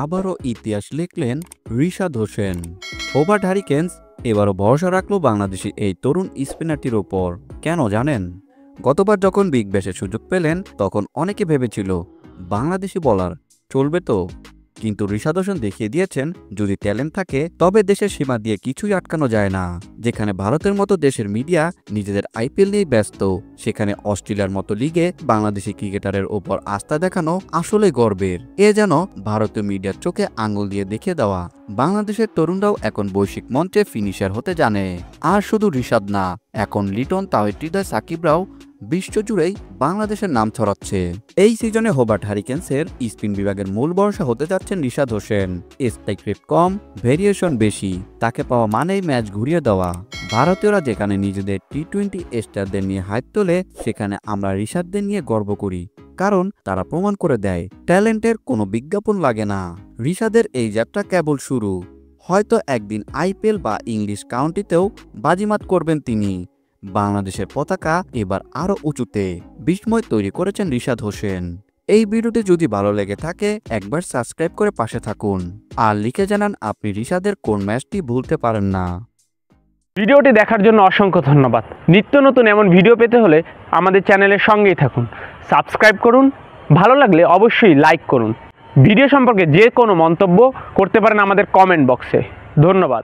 আবারও ইতিহাস লিখলেন রিশাদ হোসেন। হোবার্ট হ্যারিকেন্স এবারও ভরসা রাখলো বাংলাদেশি এই তরুণ স্পিনারটির ওপর। কেন জানেন? গতবার যখন বিগ ব্যাশের সুযোগ পেলেন তখন অনেকে ভেবেছিল বাংলাদেশি বলার চলবে তো, কিন্তু রিশাদ হোসেন দেখিয়ে দিয়েছেন যদি ট্যালেন্ট থাকে তবে দেশের সীমা দিয়ে কিছুই আটকানো যায় না। যেখানে ভারতের মতো দেশের মিডিয়া নিজেদের আইপিএল নিয়ে ব্যস্ত, সেখানে অস্ট্রেলিয়ার মতো লিগে বাংলাদেশি ক্রিকেটারের ওপর আস্থা দেখানো আসলে গর্বের। এ যেন ভারতীয় মিডিয়ার চোখে আঙুল দিয়ে দেখিয়ে দেওয়া বাংলাদেশের তরুণরাও এখন বৈশ্বিক মঞ্চে ফিনিশার হতে জানে। আর শুধু রিশাদ না, এখন লিটন, তাওহিদ হৃদয়, সাকিবরাও বিশ্বজুড়েই বাংলাদেশের নাম ছড়াচ্ছে। এই সিজনে হোবার্ট হ্যারিকেন্সের স্পিন বিভাগের মূল ভরসা হতে যাচ্ছেন রিশাদ হোসেন। স্ট্রাইক রেট কম, ভেরিয়েশন বেশি, তাকে পাওয়া মানেই ম্যাচ ঘুরিয়ে দেওয়া। ভারতীয়রা যেখানে নিজেদের টি-20 স্টারদের নিয়ে হাত তোলে, সেখানে আমরা রিশাদদের নিয়ে গর্ব করি, কারণ তারা প্রমাণ করে দেয় ট্যালেন্টের কোনো বিজ্ঞাপন লাগে না। রিশাদের এই যাত্রা কেবল শুরু, হয়তো একদিন আইপিএল বা ইংলিশ কাউন্টিতেও বাজিমাত করবেন তিনি। বাংলাদেশের পতাকা এবার আরও উঁচুতে। বিস্ময় তৈরি করেছেন রিশাদ হোসেন। এই ভিডিওটি যদি ভালো লেগে থাকে একবার সাবস্ক্রাইব করে পাশে থাকুন আর লিখে জানান আপনি রিশাদের কোন ম্যাচটি ভুলতে পারেন না। ভিডিওটি দেখার জন্য অসংখ্য ধন্যবাদ। নিত্য নতুন এমন ভিডিও পেতে হলে আমাদের চ্যানেলের সঙ্গেই থাকুন, সাবস্ক্রাইব করুন, ভালো লাগলে অবশ্যই লাইক করুন। ভিডিও সম্পর্কে যে কোনো মন্তব্য করতে পারেন আমাদের কমেন্ট বক্সে। ধন্যবাদ।